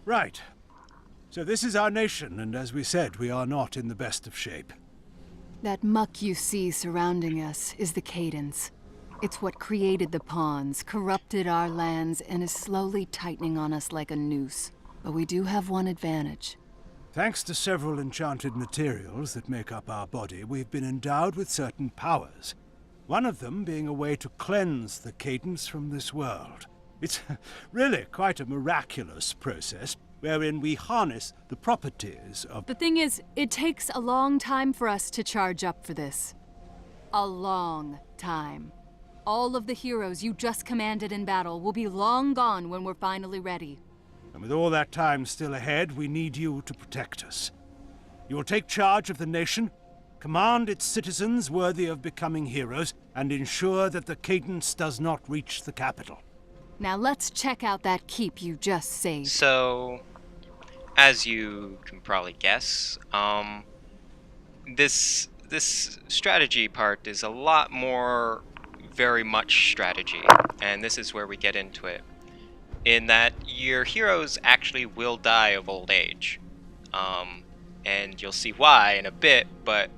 Right. So this is our nation, and as we said, we are not in the best of shape. That muck you see surrounding us is the Cadence. It's what created the pawns, corrupted our lands, and is slowly tightening on us like a noose. But we do have one advantage. Thanks to several enchanted materials that make up our body, we've been endowed with certain powers. One of them being a way to cleanse the Cadence from this world. It's really quite a miraculous process, wherein we harness the properties of... The thing is, it takes a long time for us to charge up for this. A long time. All of the heroes you just commanded in battle will be long gone when we're finally ready. And with all that time still ahead, we need you to protect us. You will take charge of the nation, command its citizens worthy of becoming heroes, and ensure that the Cadence does not reach the capital. Now let's check out that keep you just saved. So, as you can probably guess, this strategy part is a lot more very much strategy, and this is where we get into it. In that your heroes actually will die of old age. And you'll see why in a bit, but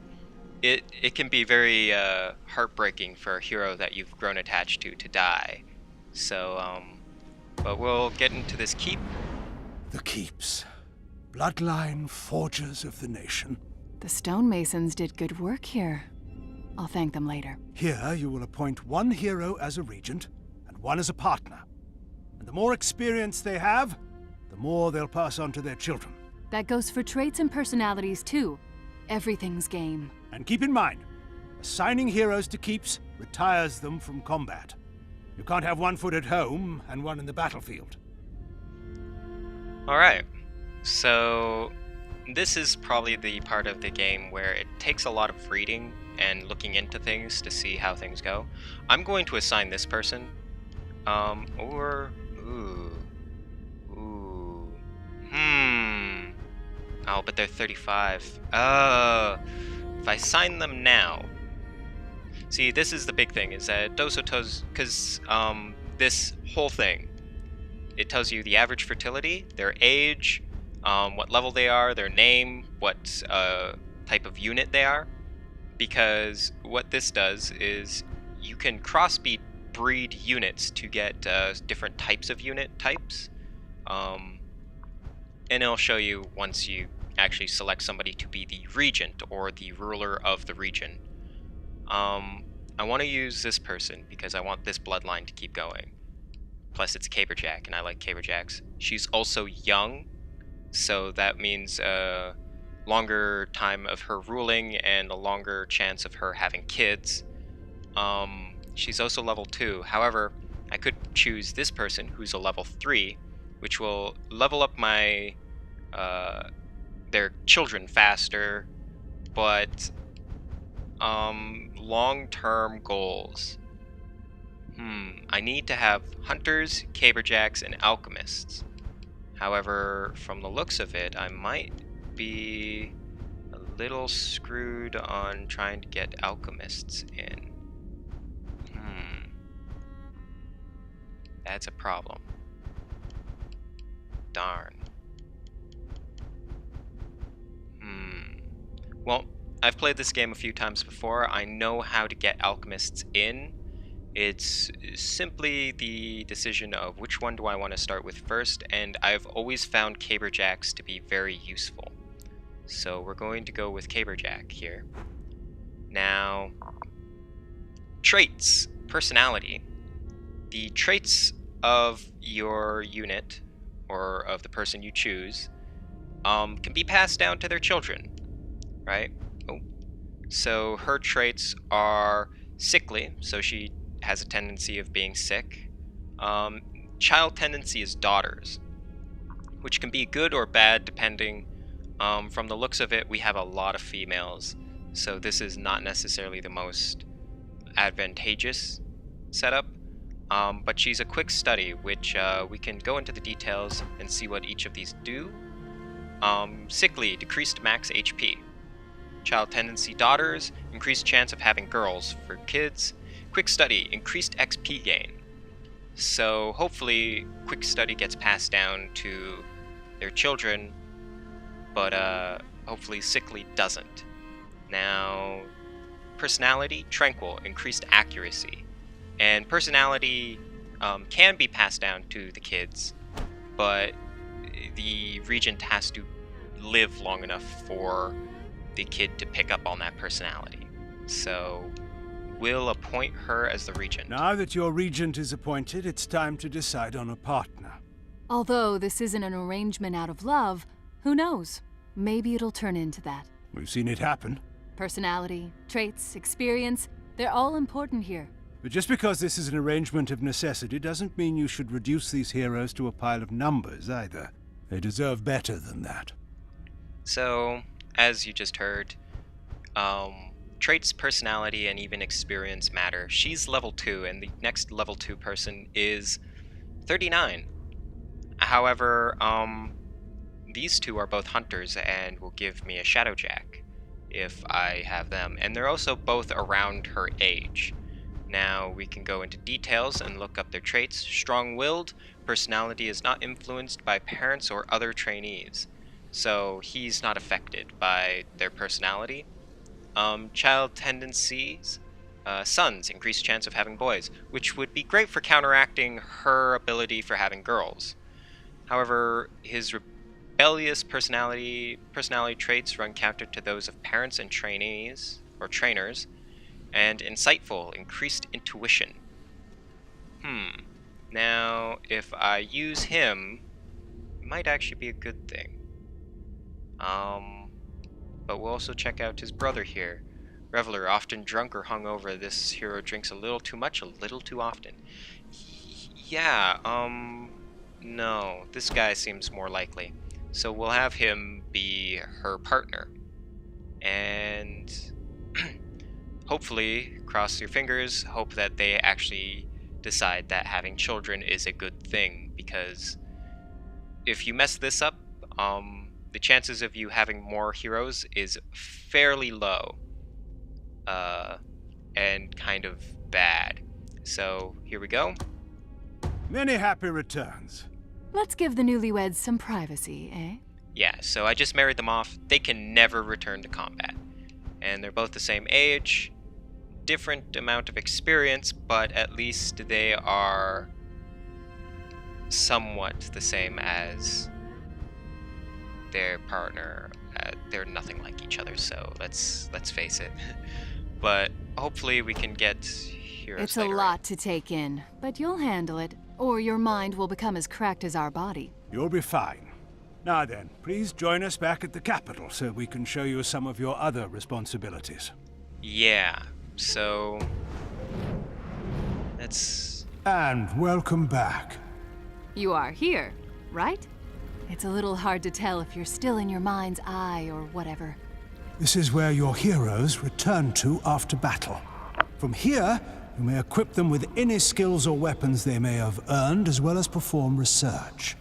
it can be very heartbreaking for a hero that you've grown attached to die. So, but we'll get into this keep. The keeps. Bloodline forgers of the nation. The stonemasons did good work here. I'll thank them later. Here you will appoint one hero as a regent, and one as a partner. And the more experience they have, the more they'll pass on to their children. That goes for traits and personalities too. Everything's game. And keep in mind, assigning heroes to keeps retires them from combat. You can't have one foot at home and one in the battlefield. Alright, so this is probably the part of the game where it takes a lot of reading and looking into things to see how things go. I'm going to assign this person, oh, but they're 35. If I sign them now, see, this is the big thing, is that because this whole thing, it tells you the average fertility, their age, what level they are, their name, what type of unit they are. Because what this does is you can crossbreed units to get different types of unit types. And it'll show you once you actually select somebody to be the regent or the ruler of the region. I want to use this person because I want this bloodline to keep going. Plus it's Caberjack, and I like Caberjacks. She's also young, so that means a longer time of her ruling and a longer chance of her having kids. She's also level 2. However, I could choose this person who's a level 3, which will level up my their children faster, but long-term goals. I need to have hunters, caberjacks, and alchemists. However, from the looks of it, I might be a little screwed on trying to get alchemists in. That's a problem. Darn. Well, I've played this game a few times before. I know how to get alchemists in. It's simply the decision of which one do I want to start with first, and I've always found Caberjacks to be very useful. So we're going to go with Caberjack here. Now, traits, personality. The traits of your unit, or of the person you choose, can be passed down to their children, right? So her traits are sickly, so she has a tendency of being sick. Child tendency is daughters, which can be good or bad depending. From the looks of it, we have a lot of females, so this is not necessarily the most advantageous setup. But she's a quick study, which we can go into the details and see what each of these do. Sickly, decreased max HP. Child tendency, daughters, increased chance of having girls. For kids, quick study, increased XP gain. So hopefully quick study gets passed down to their children, but hopefully sickly doesn't. Now, personality, tranquil, increased accuracy. And personality can be passed down to the kids, but the regent has to live long enough for the kid to pick up on that personality. So we'll appoint her as the regent. Now that your regent is appointed, it's time to decide on a partner. Although this isn't an arrangement out of love, who knows? Maybe it'll turn into that. We've seen it happen. Personality, traits, experience, they're all important here. But just because this is an arrangement of necessity doesn't mean you should reduce these heroes to a pile of numbers either. They deserve better than that. So, as you just heard, traits, personality, and even experience matter. She's level 2, and the next level 2 person is 39. However, these two are both hunters and will give me a Shadowjack if I have them. And they're also both around her age. Now we can go into details and look up their traits. Strong-willed, personality is not influenced by parents or other trainees. So he's not affected by their personality. Child tendencies, sons, increased chance of having boys, which would be great for counteracting her ability for having girls. However, his rebellious personality traits run counter to those of parents and trainees, or trainers, and insightful, increased intuition. Now, if I use him, it might actually be a good thing. But we'll also check out his brother here. Reveler, often drunk or hungover, this hero drinks a little too much, a little too often. No, this guy seems more likely. So we'll have him be her partner. And hopefully, cross your fingers, hope that they actually decide that having children is a good thing, because if you mess this up, the chances of you having more heroes is fairly low, and kind of bad. So here we go. Many happy returns. Let's give the newlyweds some privacy, eh? Yeah, so I just married them off. They can never return to combat. And they're both the same age, different amount of experience, but at least they are somewhat the same as their partner. They're nothing like each other, so let's face it. But hopefully we can get heroes It's a later. lot to take in, but you'll handle it, or your mind will become as cracked as our body. You'll be fine. Now then, please join us back at the capital so we can show you some of your other responsibilities. Yeah, so let's... And welcome back. You are here, right? It's a little hard to tell if you're still in your mind's eye or whatever. This is where your heroes return to after battle. From here, you may equip them with any skills or weapons they may have earned, as well as perform research.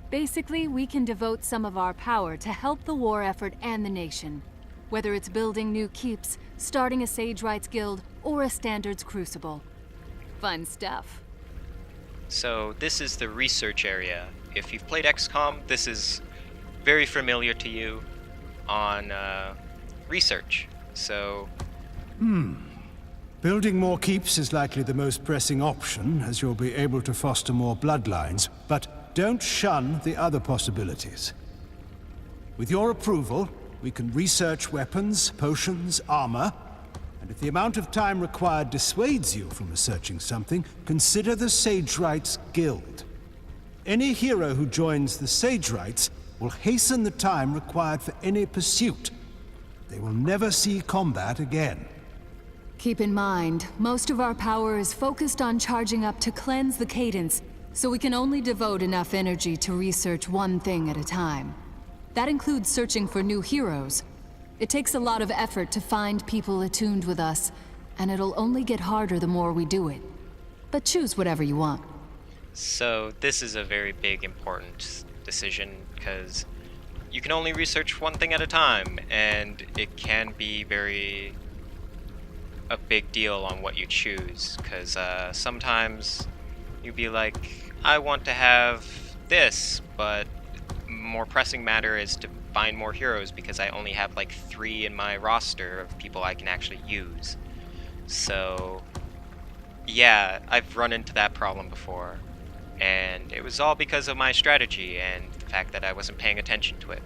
Basically, we can devote some of our power to help the war effort and the nation. Whether it's building new keeps, starting a Sage Rights Guild, or a Standards Crucible. Fun stuff. So this is the research area. If you've played XCOM, this is very familiar to you on research. So... Building more keeps is likely the most pressing option, as you'll be able to foster more bloodlines, but don't shun the other possibilities. With your approval, we can research weapons, potions, armor, and if the amount of time required dissuades you from researching something, consider the Sage Rights Guild. Any hero who joins the Sage Rights will hasten the time required for any pursuit. They will never see combat again. Keep in mind, most of our power is focused on charging up to cleanse the cadence, so we can only devote enough energy to research one thing at a time. That includes searching for new heroes. It takes a lot of effort to find people attuned with us, and it'll only get harder the more we do it. But choose whatever you want. So this is a very big, important decision, because you can only research one thing at a time, and it can be a big deal on what you choose, because sometimes you'd be like, I want to have this, but more pressing matter is to find more heroes because I only have like 3 in my roster of people I can actually use. So, yeah, I've run into that problem before. And it was all because of my strategy and the fact that I wasn't paying attention to it.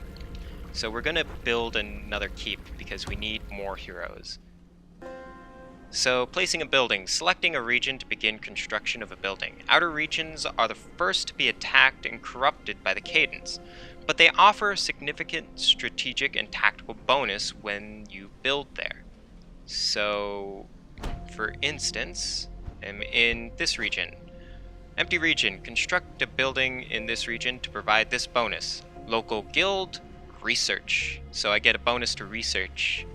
So we're going to build another keep because we need more heroes. So, placing a building. Selecting a region to begin construction of a building. Outer regions are the first to be attacked and corrupted by the Cadence, but they offer a significant strategic and tactical bonus when you build there. So, for instance, I'm in this region. Empty region. Construct a building in this region to provide this bonus. Local guild, research. So I get a bonus to research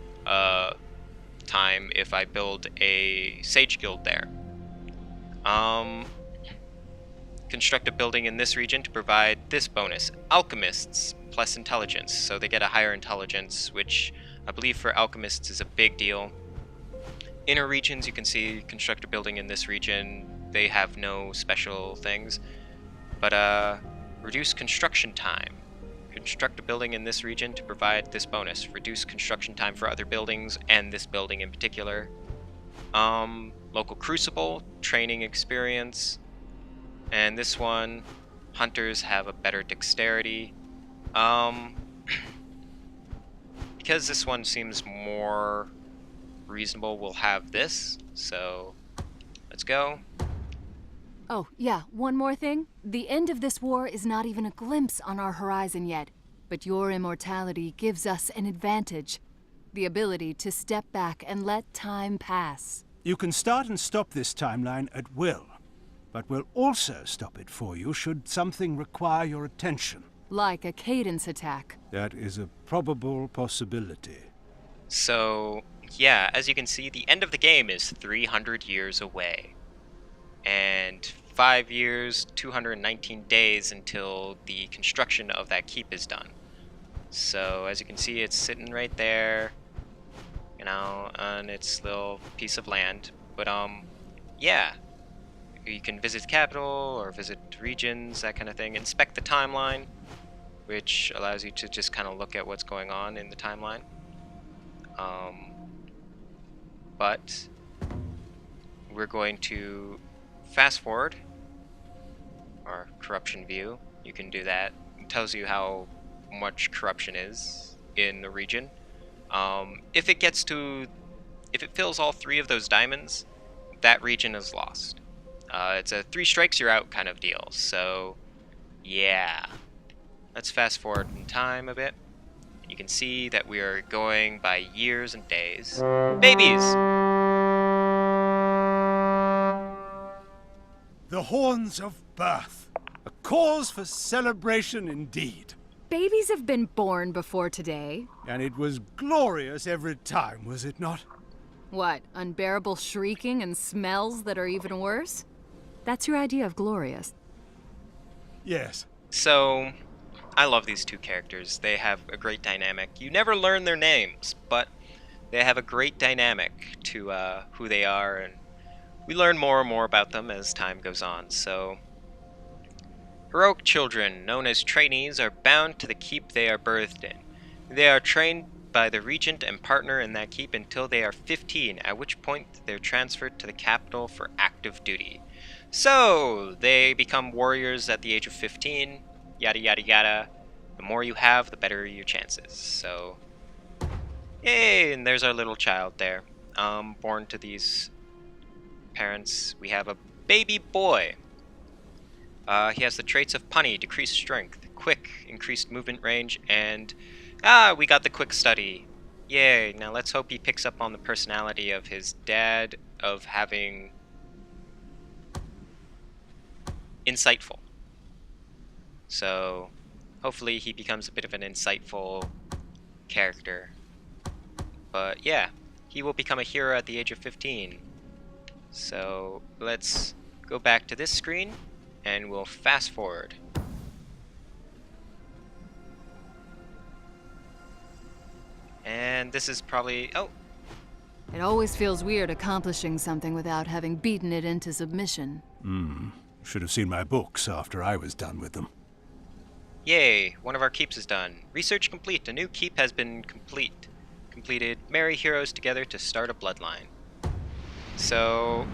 time if I build a sage guild there. Construct a building in this region to provide this bonus. Alchemists plus intelligence. So they get a higher intelligence, which I believe for alchemists is a big deal. Inner regions, you can see construct a building in this region. They have no special things. But reduce construction time. Construct a building in this region to provide this bonus. Reduce construction time for other buildings, and this building in particular. Local crucible, training experience. And this one, hunters have a better dexterity. Because this one seems more reasonable, we'll have this. So, let's go. Oh, yeah, one more thing. The end of this war is not even a glimpse on our horizon yet, but your immortality gives us an advantage. The ability to step back and let time pass. You can start and stop this timeline at will, but we'll also stop it for you should something require your attention. Like a cadence attack. That is a probable possibility. So, yeah, as you can see, the end of the game is 300 years away. And 5 years, 219 days until the construction of that keep is done. So, as you can see, it's sitting right there, you know, on its little piece of land. But, yeah. You can visit the capital, or visit regions, that kind of thing. Inspect the timeline, which allows you to just kind of look at what's going on in the timeline. But we're going to fast forward, or corruption view. You can do that. It tells you how much corruption is in the region. If it fills all 3 of those diamonds, that region is lost. It's a 3 strikes you're out kind of deal. So, yeah. Let's fast forward in time a bit. You can see that we are going by years and days. Babies! The horns of birth. A cause for celebration indeed. Babies have been born before today. And it was glorious every time, was it not? What, unbearable shrieking and smells that are even worse? That's your idea of glorious. Yes. So, I love these 2 characters. They have a great dynamic. You never learn their names, but they have a great dynamic to who they are, and we learn more and more about them as time goes on. So, heroic children, known as trainees, are bound to the keep they are birthed in. They are trained by the regent and partner in that keep until they are 15, at which point they're transferred to the capital for active duty. So, they become warriors at the age of 15, yada yada yada. The more you have, the better your chances. So, yay, and there's our little child there. Born to these parents. We have a baby boy. He has the traits of punny, decreased strength, quick, increased movement range, and we got the quick study. Yay, now let's hope he picks up on the personality of his dad of having insightful. So, hopefully he becomes a bit of an insightful character. But yeah, he will become a hero at the age of 15. So, let's go back to this screen, and we'll fast forward. And this is probably... oh! It always feels weird accomplishing something without having beaten it into submission. Should have seen my books after I was done with them. Yay, one of our keeps is done. Research complete. A new keep has been completed. Marry heroes together to start a bloodline. So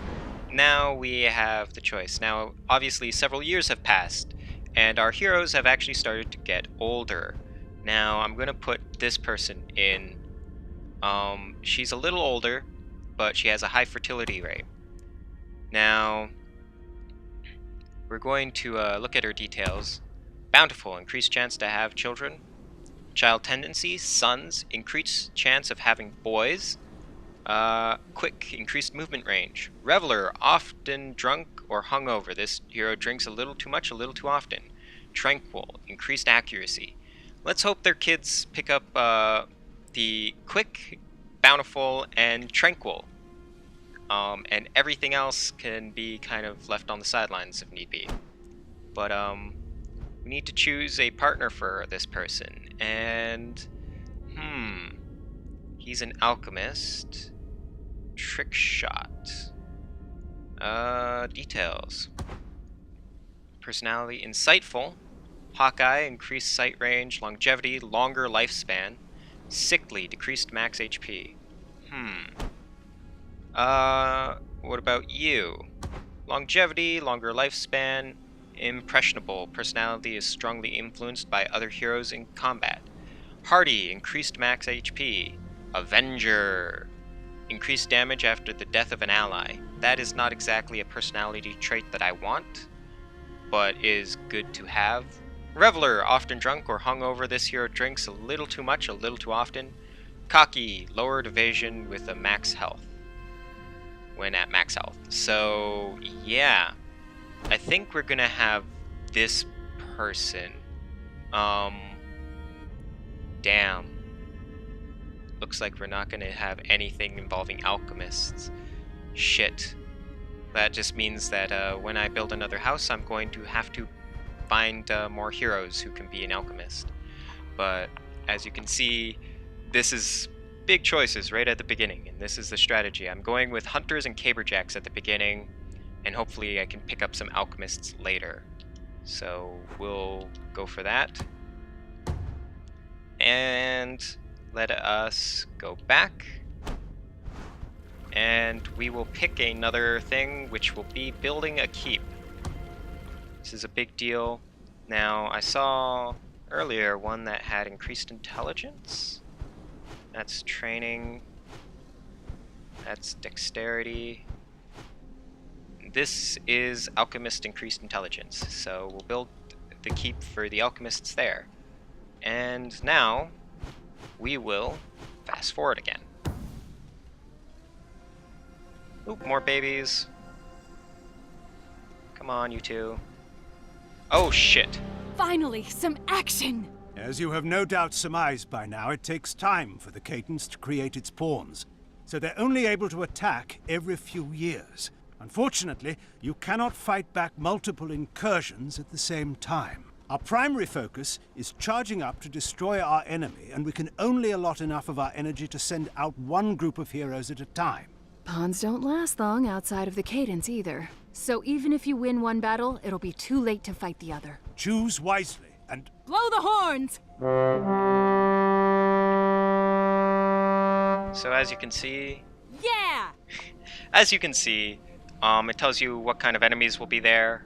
now we have the choice. Now, obviously, several years have passed, and our heroes have actually started to get older. Now, I'm going to put this person in. She's a little older, but she has a high fertility rate. Now, we're going to look at her details. Bountiful, increased chance to have children. Child tendencies, sons, increased chance of having boys. Quick, increased movement range. Reveler, often drunk or hungover. This hero drinks a little too much, a little too often. Tranquil, increased accuracy. Let's hope their kids pick up the quick, bountiful, and tranquil. And everything else can be kind of left on the sidelines if need be. But we need to choose a partner for this person. And he's an alchemist. Trick shot. Details. Personality, insightful. Hawkeye, increased sight range, longevity, longer lifespan. Sickly, decreased max HP. What about you? Longevity, longer lifespan. Impressionable, personality is strongly influenced by other heroes in combat. Hardy, increased max HP. Avenger, increased damage after the death of an ally. That is not exactly a personality trait that I want, but is good to have. Reveler, often drunk or hungover. This hero drinks a little too much, a little too often. Cocky, lowered evasion with a max health when at max health. So, yeah. I think we're gonna have this person. Damn. Looks like we're not gonna have anything involving alchemists. Shit. That just means that when I build another house, I'm going to have to find more heroes who can be an alchemist. But as you can see, this is big choices right at the beginning, and this is the strategy. I'm going with hunters and caberjacks at the beginning, and hopefully I can pick up some alchemists later. So we'll go for that. And let us go back. And we will pick another thing, which will be building a keep. This is a big deal. Now, I saw earlier one that had increased intelligence. That's training. That's dexterity. This is alchemist increased intelligence. So we'll build the keep for the alchemists there. And now we will fast forward again. Oop, more babies. Come on, you two. Oh, shit. Finally, some action! As you have no doubt surmised by now, it takes time for the cadence to create its pawns, so they're only able to attack every few years. Unfortunately, you cannot fight back multiple incursions at the same time. Our primary focus is charging up to destroy our enemy, and we can only allot enough of our energy to send out one group of heroes at a time. Pawns don't last long outside of the cadence either. So even if you win one battle, it'll be too late to fight the other. Choose wisely, and Blow the horns! So as you can see, Yeah! it tells you what kind of enemies will be there.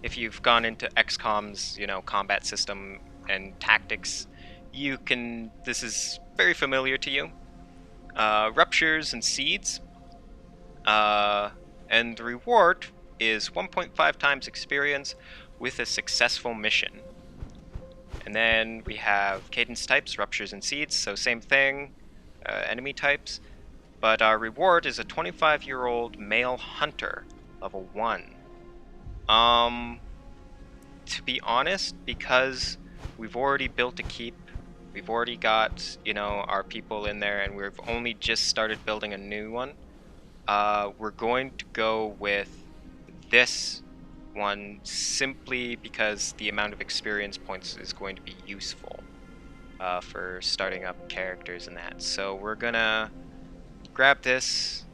If you've gone into XCOM's, combat system and tactics, this is very familiar to you. Ruptures and seeds. And the reward is 1.5 times experience with a successful mission. And then we have cadence types, ruptures and seeds, so same thing, enemy types. But our reward is a 25-year-old male hunter, level 1. To be honest, because we've already built a keep, we've already got, our people in there, and we've only just started building a new one, we're going to go with this one simply because the amount of experience points is going to be useful for starting up characters and that. So we're gonna grab this